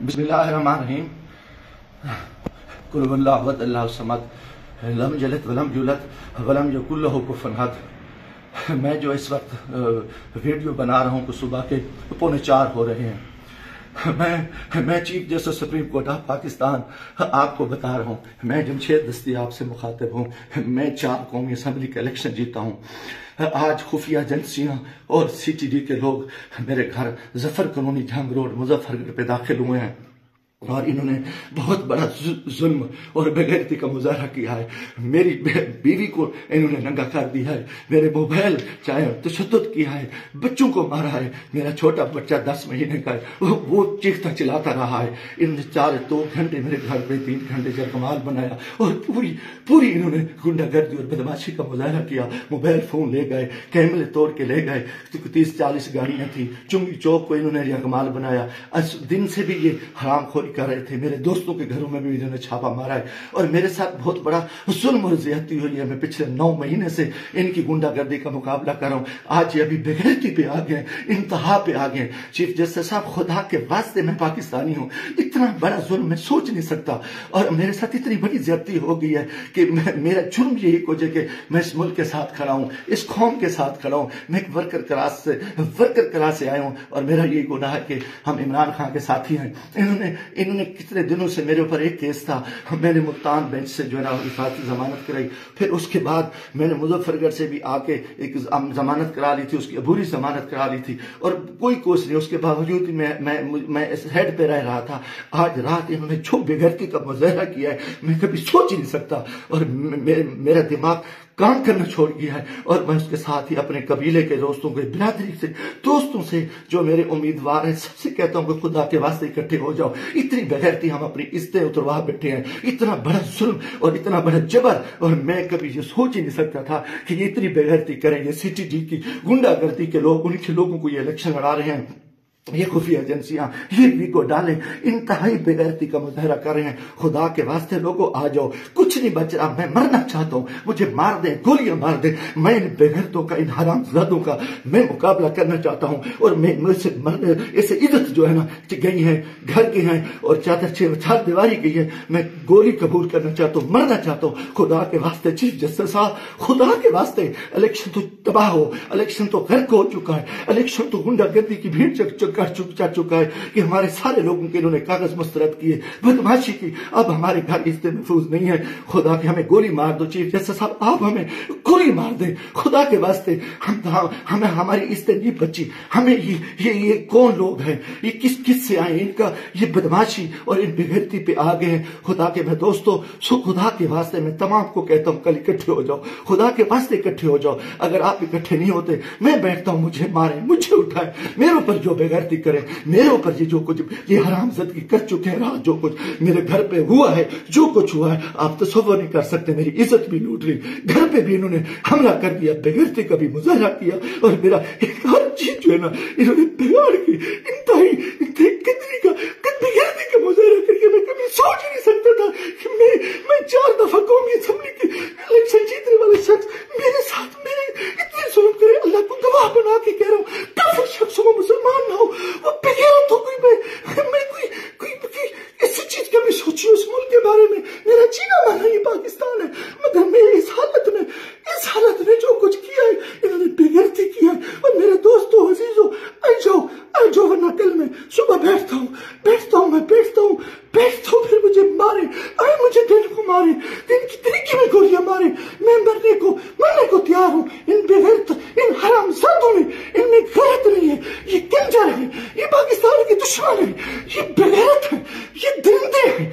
बिस्मिल्लाहिर्रहमानिर्रहीम। कुल हुवल्लाहु अहद अल्लाहु समद लम यलिद वलम यूलद वलम यकुल लहू कुफुवन अहद। मैं जो इस वक्त वीडियो बना रहा हूँ, सुबह के 3:45 हो रहे हैं। मैं chief justice supreme court of Pakistan आपको बता रहा हूँ, मैं जमशेद दस्तयाब से मुखातिब हूँ। मैं 4 कौमी असम्बली का इलेक्शन जीता हूँ। आज खुफिया एजेंसियाँ और CTD के लोग मेरे घर जफर कॉलोनी जंग रोड मुजफ्फरगढ़ पे दाखिल हुए हैं और इन्होंने बहुत बड़ा जुल्म और बेगैरती का मुजाहरा किया है। मेरी बीवी को इन्होंने नंगा कर दिया है, मेरे मोबाइल चाहे तशद्दुद किया है, बच्चों को मारा है। मेरा छोटा बच्चा 10 महीने का है, वो चीखता चिल्लाता रहा है। इन्होंने 2 घंटे मेरे घर पे 3 घंटे जरकमाल बनाया और पूरी इन्होंने गुंडागर्दी और बदमाशी का मुजाहरा किया। मोबाइल फोन ले गए, कैमरे तोड़ के ले गए, 30-40 गाड़ियां थी। चुंगी चौक को इन्होंने जरकमाल बनाया। दिन से भी ये हरामखोरी कर रहे थे। मेरे दोस्तों के घरों में भी इन्होंने छापा मारा है और मेरे साथ बहुत बड़ा जुल्म और ज्यादती हुई है। मैं पिछले 9 महीने से इनकी गुंडागर्दी का मुकाबला कर रहा हूं। आज ये अभी बेगैरती पे आ गए, इंतहा पे आ गए। चीफ जस्टिस साहब, खुदा के वास्ते मैं पाकिस्तानी हूं, इतना बड़ा जुल्म मैं सोच नहीं सकता और मेरे साथ इतनी बड़ी ज्यादती हो गई है कि मेरा जुर्म यही को कि मैं इस मुल्क के साथ खड़ा हूं, इस कौम के साथ खड़ा हूं। मैं एक वर्कर क्लास से आया हूं और मेरा यही गुनाह है कि हम इमरान खान के साथी हैं। इन्होंने कितने दिनों से मेरे ऊपर एक केस था, मैंने मुल्तान बेंच से जो है ना हिफाजती जमानत कराई। फिर उसके बाद मैंने मुजफ्फरगढ़ से भी आके एक जमानत करा ली थी, उसकी अबूरी जमानत करा ली थी और कोई कोस नहीं। उसके बावजूद मैं इस हेड पे रह रहा था। आज रात इन्होंने जो बेगैरती का मुजाहरा किया है, मैं कभी सोच ही नहीं सकता और मेरा दिमाग काम करना छोड़ गया है। और मैं उसके साथ ही अपने कबीले के दोस्तों के, बिरादरी से दोस्तों से जो मेरे उम्मीदवार हैं, सबसे कहता हूं कि खुदा के वास्ते इकट्ठे हो जाओ। इतनी बेगैरती हम अपनी इज्जतें उतरवा बैठे हैं, इतना बड़ा जुल्म और इतना बड़ा जबर, और मैं कभी ये सोच ही नहीं सकता था कि ये इतनी बेगैरती करेंगे। CTD की गुंडागर्दी के लोग, उनके लोगों को ये इलेक्शन लड़ा रहे हैं। ये खुफिया एजेंसियां ये वीडियो डालें, इंतहाई बेगैरती का मुजाहरा कर रहे हैं। खुदा के वास्ते लोगों आ जाओ, कुछ नहीं बच रहा। मैं मरना चाहता हूं, मुझे मार दें, गोलियां मार दें। मैं इन बेगैरतों का, इन हरामजादों का मैं मुकाबला करना चाहता हूं और मैं मुझसे मरने, ऐसे इज्जत जो है ना गई है, घर की है और चार दीवारी की है। मैं गोली कबूल करना चाहता हूं, मरना चाहता हूं। खुदा के वास्ते चीफ जस्टिस साहब, खुदा के वास्ते, इलेक्शन तो तबाह हो, इलेक्शन तो गर्क हो चुका है, इलेक्शन तो गुंडागर्दी की भीड़ जा चुका है कि हमारे सारे लोगों के इन्होंने कागज मुस्तरद किए, बदमाशी की। अब हमारे घर इज्जत महफूज नहीं है। खुदा के हमें गोली मार दो चीफ जस्टिस साहब, आप हमें गोली मार दें खुदा के वास्ते। हमें हमारी इज्जत नहीं बची। हमें ये कौन लोग हैं, ये किस से आए, इनका ये बदमाशी और इन बेगैरती पे आ गए हैं। खुदा के मैं दोस्तों, खुदा के वास्ते मैं तमाम को कहता हूँ, कल इकट्ठे हो जाओ, खुदा के वास्ते इकट्ठे हो जाओ। अगर आप इकट्ठे नहीं होते, मैं बैठता हूँ, मुझे मारे, मुझे उठाए, मेरे ऊपर जो बेगैरती करे, मेरे ऊपर ये जो कुछ ये हरामजादगी कर चुके हैं, रात जो कुछ मेरे घर पे हुआ है, जो कुछ हुआ है, आप तसव्वुर नहीं कर सकते। मेरी इज्जत भी लूट ली, घर पे भी इन्होंने हमला कर दिया, बेगैरती का भी मुजाहरा किया और मेरा एक हर चीज जो है ना इन्होंने बिगाड़ के इंतहाई बेगैरती का मुजाहरा करके मैं कभी सोच ही नहीं सकता था कि मैं 4 दफा कौमी असेंबली के इलेक्शन जीतने वाले शख्स मेरे साथ मेरे इतने जुल्म करे। अल्लाह को गवाह बना के कह रहा हूँ, काफिर शख्सों को मुसलमान ना हो, वो बेगैरत हो कोई, मैं कोई ऐसी चीज कभी सोची उस मुल्क के बारे में। मेरा जीना माना ये पाकिस्तान है, मगर मैं इस हालत में जो कुछ किया है, इन्होंने बेगैरती किया है। और मेरे दोस्तों, अजीजों, आ जाओ वरना कल मैं सुबह बैठता हूँ, फिर मुझे मारे, मुझे दिन को मारे, दिन की तरीके में गोलियां मारे। मैं मरने को तैयार हूँ। इन बेगैरत, इन हरामजादों में, इनमें गैरत नहीं है। ये कंजर है, ये पाकिस्तान के दुश्मन है, ये बेगैरत है, ये दरिंदे हैं,